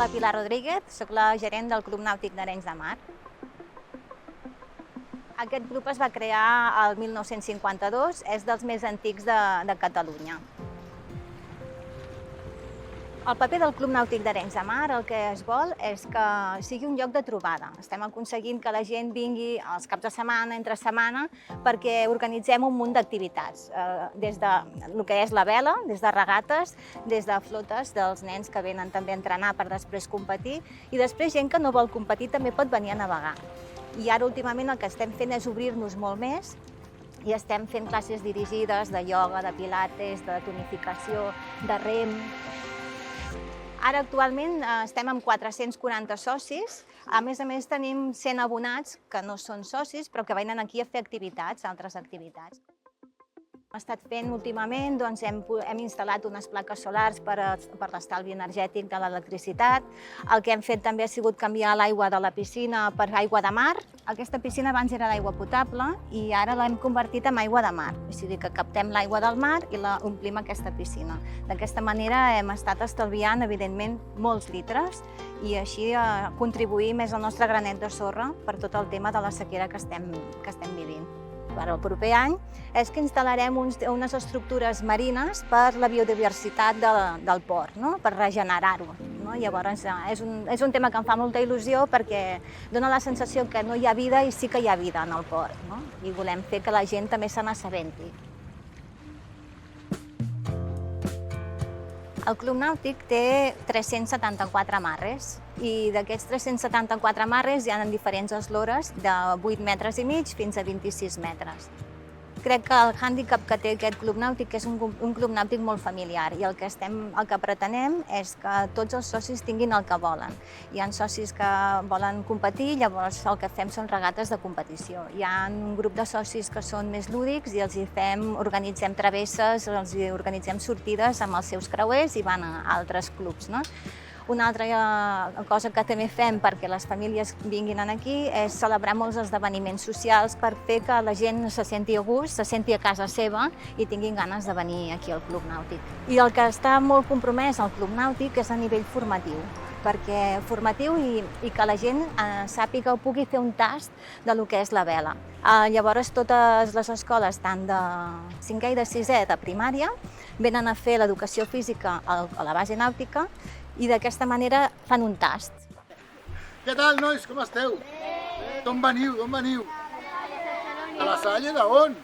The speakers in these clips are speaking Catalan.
la Pilar Rodríguez, soc la gerent del Club Nàutic d'Arenys de Mar. Aquest grup es va crear el 1952, és dels més antics de Catalunya. El paper del Club Nàutic d'Arenys de Mar el que es vol és que sigui un lloc de trobada. Estem aconseguint que la gent vingui els caps de setmana, entre setmana, perquè organitzem un munt d'activitats, des de el que és la vela, des de regates, des de flotes dels nens que venen també a entrenar per després competir, i després gent que no vol competir també pot venir a navegar. I ara últimament el que estem fent és obrir-nos molt més i estem fent classes dirigides de ioga, de pilates, de tonificació, de rem. Ara actualment estem amb 440 socis, a més tenim 100 abonats que no són socis però que venen aquí a fer activitats, altres activitats. Hem estat fent últimament, hem instal·lat unes plaques solars per l'estalvi energètic de l'electricitat. El que hem fet també ha sigut canviar l'aigua de la piscina per aigua de mar. Aquesta piscina abans era d'aigua potable i ara l'hem convertit en aigua de mar. O sigui que captem l'aigua del mar i la omplim a aquesta piscina. D'aquesta manera hem estat estalviant, evidentment, molts litres i així contribuir més al nostre granet de sorra per tot el tema de la sequera que estem vivint. Per al proper any és que instal·larem unes estructures marines per la biodiversitat del port, per regenerar-ho. Llavors és un tema que em fa molta il·lusió perquè dona la sensació que no hi ha vida i sí que hi ha vida en el port. I volem fer que la gent també se n'assabenti. El Club Nàutic té 374 amarres i d'aquests 374 amarres hi ha diferents eslores de 8 metres i mig fins a 26 metres. Crec que el hàndicap que té aquest Club Nàutic és un club nàutic molt familiar i el que pretenem és que tots els socis tinguin el que volen. Hi ha socis que volen competir, llavors el que fem són regates de competició. Hi ha un grup de socis que són més lúdics i organitzem travesses, els organitzem sortides amb els seus creuers i van a altres clubs. Una altra cosa que també fem perquè les famílies vinguin aquí és celebrar molts esdeveniments socials per fer que la gent se senti a gust, se senti a casa seva i tinguin ganes de venir aquí al Club Nàutic. I el que està molt compromès al Club Nàutic és a nivell formatiu, i que la gent sàpiga o pugui fer un tast del que és la vela. Llavors totes les escoles, tant de 5è i de 6è de primària, venen a fer l'educació física a la base nàutica i d'aquesta manera fan un tast. Què tal, nois? Com esteu? Bé. D'on veniu? D'on veniu? A la Salle d'on?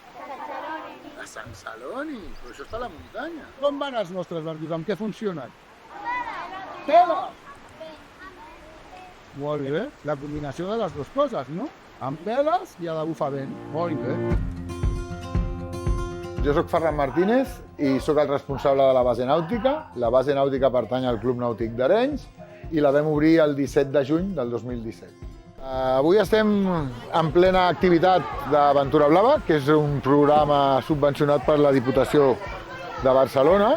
A Sant Celoni. Però això està a la muntanya. Com van els nostres barcos? Amb què funcionen? Vela! Molt bé. La combinació de les dues coses, no? Amb veles i a la bufa vent. Molt bé. Jo soc Ferran Martínez i sóc el responsable de la base nàutica. La base nàutica pertany al Club Nàutic d'Arenys i la vam obrir el 17 de juny del 2017. Avui estem en plena activitat d'Aventura Blava, que és un programa subvencionat per la Diputació de Barcelona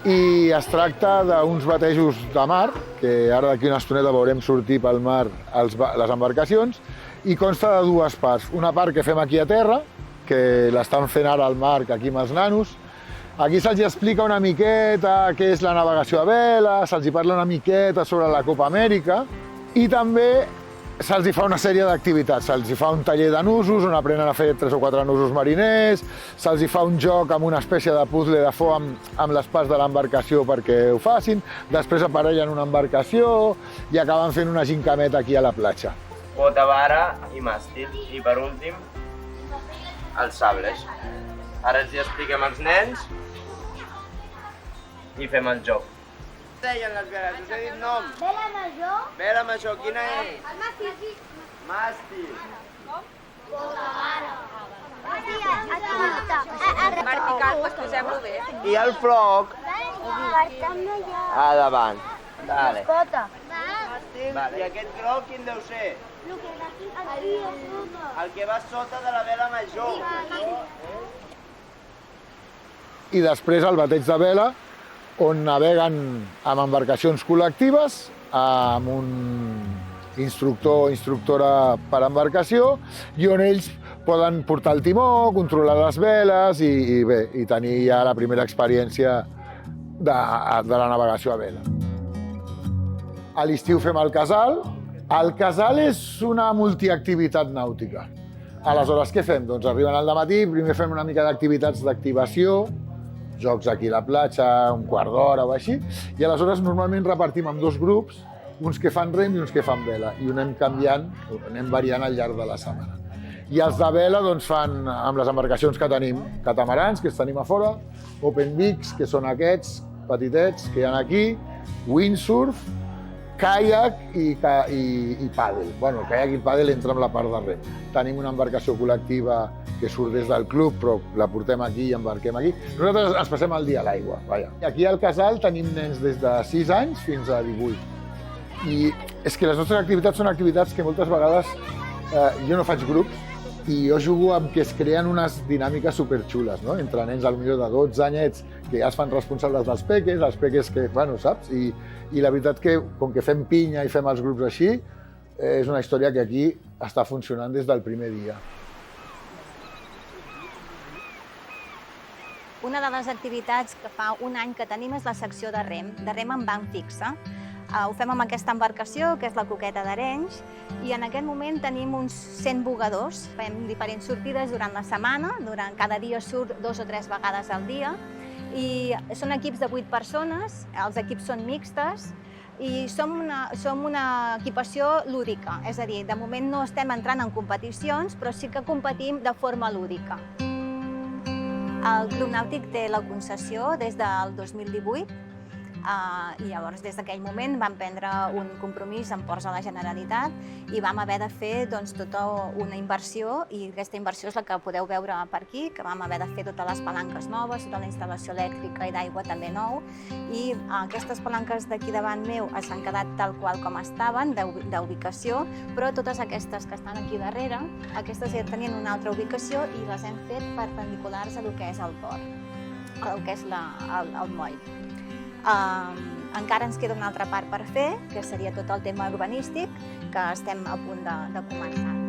i es tracta d'uns batejos de mar, que ara d'aquí una estoneta veurem sortir pel mar les embarcacions, i consta de dues parts. Una part que fem aquí a terra, que l'estan fent ara al mar, aquí amb els nanos. Aquí se'ls explica una miqueta què és la navegació a vela, se'ls parla una miqueta sobre la Copa Amèrica i també se'ls fa una sèrie d'activitats. Se'ls fa un taller de nusos on aprenen a fer 3 o 4 nusos mariners, se'ls fa un joc amb una espècie de puzzle de foam amb les parts de l'embarcació perquè ho facin, després aparellen una embarcació i acaben fent una gincameta aquí a la platja. Bota, vara i màstil. I per últim, els sables. Ara els expliquem als nens i fem el joc. Què deien les veles? Us he dit nom? Vela major. Vela major, quina és? El màstil. Màstil. Bota vara. Vertical, pues posem-lo bé. I el floc Vertical. a davant. Vale. Cota. Vale. I aquest groc quin deu ser? El que va sota de la vela major. I després el bateig de vela, on naveguen amb embarcacions col·lectives, amb un instructor o instructora per embarcació, i on ells poden portar el timó, controlar les veles i tenir ja la primera experiència de la navegació a vela. A l'estiu fem el casal. El casal és una multiactivitat nàutica. Aleshores, què fem? Doncs arriben al dematí, primer fem una mica d'activitats d'activació, jocs aquí a la platja, un quart d'hora o així, i aleshores normalment repartim en dos grups, uns que fan rem i uns que fan vela, i ho anem canviant, ho anem variant al llarg de la setmana. I els de vela doncs, fan amb les embarcacions que tenim, catamarans, que els tenim a fora, open bigs, que són aquests petitets que hi ha aquí, windsurf, caiac i pàdel. Bueno, el caiac i el pàdel entra en la part de rem. Tenim una embarcació col·lectiva que surt des del club, però la portem aquí i embarquem aquí. Nosaltres ens passem el dia a l'aigua, vaja. Aquí al casal tenim nens des de 6 anys fins a 18. I és que les nostres activitats són activitats que moltes vegades jo no faig grups i jo jugo amb que es creen unes dinàmiques superxules, no? Entre nens potser de 12 anyets que ja es fan responsables dels peques, els peques que, bueno, saps? I la veritat que, com que fem pinya i fem els grups així, és una història que aquí està funcionant des del primer dia. Una de les activitats que fa un any que tenim és la secció de rem amb banc fixe. Ho fem amb aquesta embarcació, que és la Coqueta d'Arenys, i en aquest moment tenim uns 100 bugadors. Fem diferents sortides durant la setmana, cada dia surt 2 o 3 vegades al dia, i són equips de 8 persones, els equips són mixtes, i som una equipació lúdica, és a dir, de moment no estem entrant en competicions, però sí que competim de forma lúdica. El Club Nàutic té la concessió des del 2018, i llavors des d'aquell moment vam prendre un compromís amb Ports de la Generalitat i vam haver de fer tota una inversió, i aquesta inversió és la que podeu veure per aquí, que vam haver de fer totes les palanques noves, tota la instal·lació elèctrica i d'aigua també nou, i aquestes palanques d'aquí davant meu s'han quedat tal qual com estaven, d'ubicació, però totes aquestes que estan aquí darrere, aquestes ja tenien una altra ubicació i les hem fet perpendiculars a lo que és el port, a lo que és el moll. Encara ens queda una altra part per fer, que seria tot el tema urbanístic, que estem a punt de començar.